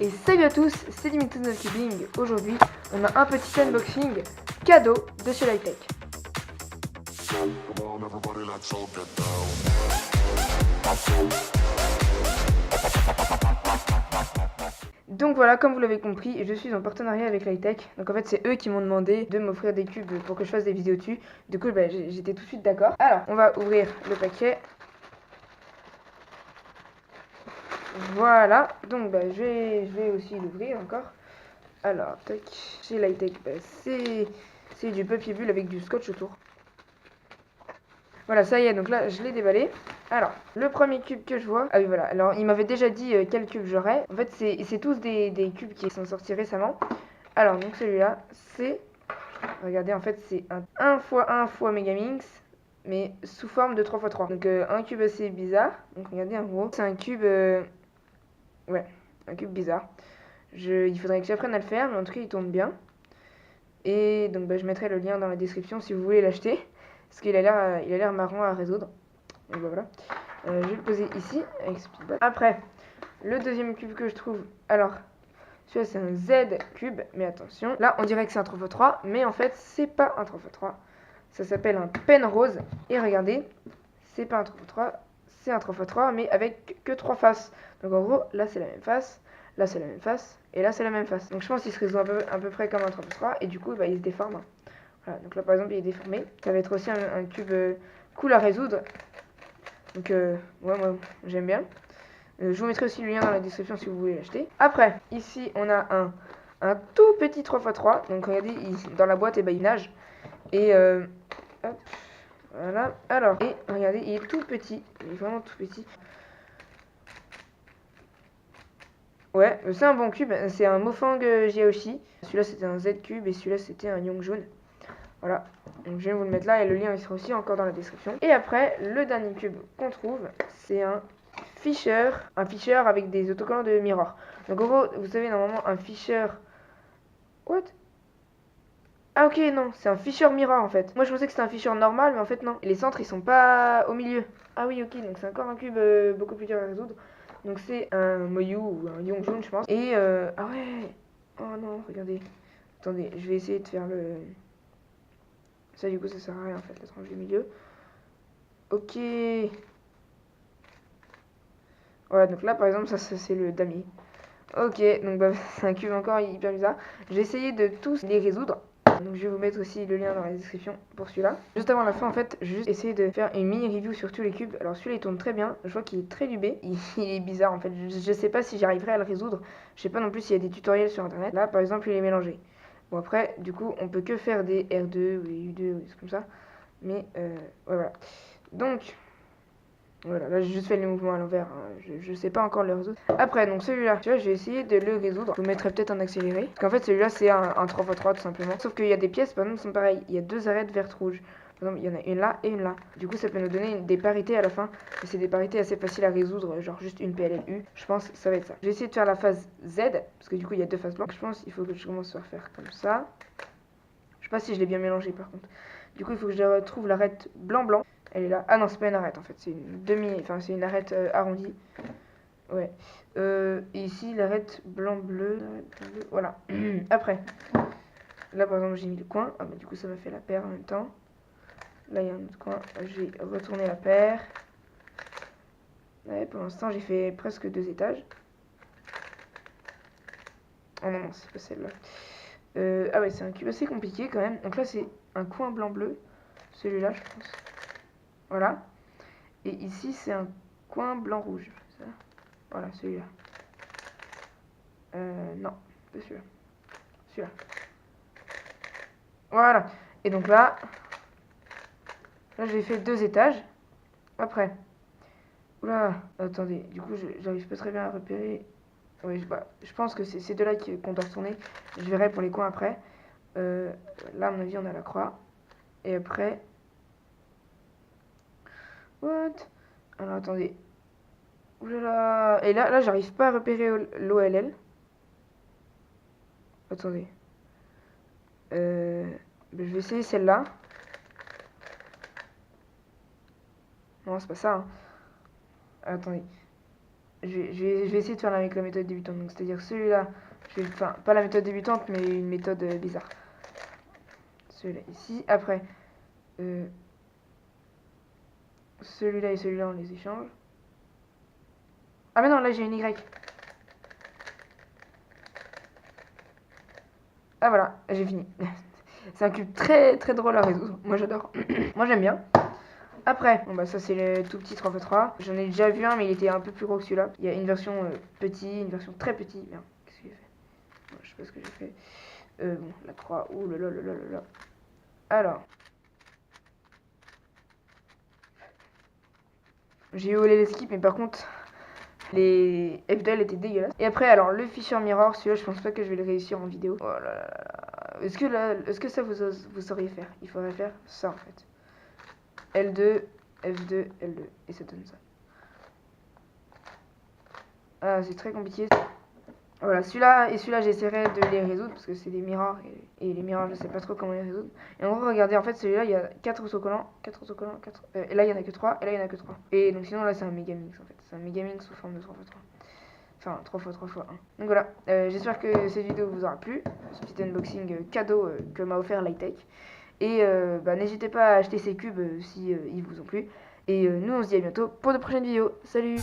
Et salut à tous, c'est Dimitri de Cubing. Aujourd'hui, on a un petit unboxing cadeau de chez Lightech. Donc voilà, comme vous l'avez compris, je suis en partenariat avec Lightech. Donc en fait, c'est eux qui m'ont demandé de m'offrir des cubes pour que je fasse des vidéos dessus. Du coup, j'étais tout de suite d'accord. Alors, on va ouvrir le paquet. Voilà, donc je vais aussi l'ouvrir encore. Alors, tac, chez Lightech, c'est du papier bulle avec du scotch autour. Voilà, ça y est, donc là, je l'ai déballé. Alors, le premier cube que je vois... Ah oui, voilà. Alors, il m'avait déjà dit quel cube j'aurais. En fait, c'est tous des cubes qui sont sortis récemment. Alors, donc celui-là, c'est... Regardez, en fait, c'est un 1x1 x Megaminx, mais sous forme de 3x3. Donc, un cube assez bizarre. Donc, regardez, en gros, c'est un cube... Ouais, un cube bizarre. Il faudrait que j'apprenne à le faire, mais en tout cas, il tourne bien. Et donc, je mettrai le lien dans la description si vous voulez l'acheter. Parce qu'il a l'air marrant à résoudre. Donc voilà. Je vais le poser ici avec Speedball. Après, le deuxième cube que je trouve. Alors, celui-là c'est un Z cube, mais attention. Là, on dirait que c'est un 3x3, mais en fait, c'est pas un 3x3. Ça s'appelle un Penrose. Et regardez, c'est pas un 3x3, c'est un 3x3, mais avec que 3 faces. Donc en gros, là c'est la même face, là c'est la même face, et là c'est la même face. Donc je pense qu'il se résout à peu près comme un 3x3, et du coup, il se déforme. Voilà, donc là par exemple il est déformé. Ça va être aussi un cube cool à résoudre. Donc ouais, moi j'aime bien. Je vous mettrai aussi le lien dans la description si vous voulez l'acheter. Après, ici on a un tout petit 3x3. Donc regardez, dans la boîte, il nage. Et hop, voilà. Alors, et regardez, il est tout petit. Il est vraiment tout petit. Ouais, c'est un bon cube. C'est un Mofang Jiaoshi. Celui-là c'était un Z cube et celui-là c'était un Yongjoon. Voilà, donc je vais vous le mettre là et le lien il sera aussi encore dans la description. Et après, le dernier cube qu'on trouve, c'est un Fisher avec des autocollants de Mirror. Donc en gros, vous savez, normalement, un Fisher... What? Ah ok, non, c'est un Fisher Mirror en fait. Moi je pensais que c'était un Fisher normal, mais en fait non. Et les centres, ils sont pas au milieu. Ah oui, ok, donc c'est encore un cube beaucoup plus dur à résoudre. Donc c'est un Moyu ou un Yongjoon, je pense. Et ah ouais. Oh non, regardez. Attendez, je vais essayer de faire le... Ça du coup ça sert à rien en fait, la tranche du milieu. Ok. Voilà, donc là par exemple ça c'est le damier. Ok, donc c'est un cube encore hyper bizarre. J'ai essayé de tous les résoudre. Donc je vais vous mettre aussi le lien dans la description pour celui-là. Juste avant la fin en fait, j'ai juste essayé de faire une mini review sur tous les cubes. Alors celui-là il tourne très bien, je vois qu'il est très dubé. Il est bizarre en fait, je sais pas si j'arriverai à le résoudre. Je sais pas non plus s'il y a des tutoriels sur internet. Là par exemple il est mélangé. Bon après, du coup on peut que faire des R2 ou des U2 ou des trucs comme ça. Mais ouais, voilà. Donc, voilà, là j'ai juste fait les mouvements à l'envers. Hein. Je sais pas encore le résoudre. Après, donc celui-là, tu vois, je vais essayer de le résoudre. Je vous mettrai peut-être en accéléré. Parce qu'en fait, celui-là, c'est un 3x3 tout simplement. Sauf qu'il y a des pièces, par exemple, qui sont pareilles. Il y a deux arêtes vertes rouges. Par exemple, il y en a une là et une là. Du coup, ça peut nous donner des parités à la fin. Et c'est des parités assez faciles à résoudre, genre juste une PLLU. Je pense que ça va être ça. Je vais essayer de faire la phase Z, parce que du coup, il y a deux phases blanches. Je pense qu'il faut que je commence à faire comme ça. Je sais pas si je l'ai bien mélangé par contre. Du coup, il faut que je retrouve l'arête blanc-blanc. Elle est là. Ah non, c'est pas une arête en fait, c'est une enfin c'est une arête arrondie. Ouais. Et ici, l'arête blanc-bleu. Voilà. Après, là par exemple, j'ai mis le coin. Ah bah du coup, ça m'a fait la paire en même temps. Là, il y a un autre coin. Je vais retourner la paire. Ouais, pour l'instant, j'ai fait presque 2 étages. Oh non, c'est pas celle-là. Ah ouais, c'est un cube assez compliqué quand même. Donc là, c'est un coin blanc-bleu. Celui-là, je pense. Voilà. Et ici, c'est un coin blanc-rouge. Voilà, celui-là. Non, pas celui-là. Celui-là. Voilà. Et donc là, j'ai fait 2 étages. Après. Oula, attendez. Du coup, j'arrive pas très bien à repérer. Oui, je pense que c'est de là qu'on doit retourner. Je verrai pour les coins après. Là, à mon avis, on a la croix. Et après... What? Alors, attendez. Oulala. Et là j'arrive pas à repérer l'OLL. Attendez. Je vais essayer celle-là. Non, c'est pas ça. Hein. Attendez. je vais essayer de faire avec la méthode débutante. Donc c'est-à-dire celui-là, enfin pas la méthode débutante, mais une méthode bizarre. Celui-là ici. Après, celui-là et celui-là, on les échange. Ah mais non, là j'ai une Y. Ah voilà, j'ai fini. C'est un cube très très drôle à résoudre. Moi j'adore. Moi j'aime bien. Après, bon bah ça c'est le tout petit 3x3. J'en ai déjà vu un mais il était un peu plus gros que celui-là. Il y a une version petit, une version très petit. Merde, qu'est-ce que j'ai fait? Bon, je sais pas ce que j'ai fait. Bon, la 3. Ouh là là là là là là. Alors. J'ai volé les skips mais par contre les FDL étaient dégueulasses. Et après alors le Fisher Mirror, celui-là je pense pas que je vais le réussir en vidéo. Oh là là là. Est-ce que ça vous sauriez faire? Il faudrait faire ça en fait. L2, F2, L2. Et ça donne ça. Ah, c'est très compliqué. Voilà, celui-là et celui-là, j'essaierai de les résoudre parce que c'est des mirrors et les mirrors, je sais pas trop comment les résoudre. Et en gros, regardez, en fait, celui-là, il y a 4 autocollants, 4 autocollants, 4. Et là, il y en a que 3, et là, il y en a que 3. Et donc, sinon, là, c'est un Megamix en fait. C'est un Megamix sous forme de 3x3. Enfin, 3x3x1. Donc voilà, j'espère que cette vidéo vous aura plu. Ce petit unboxing cadeau que m'a offert Lightech. Et bah, n'hésitez pas à acheter ces cubes si ils vous ont plu. Et nous, on se dit à bientôt pour de prochaines vidéos. Salut!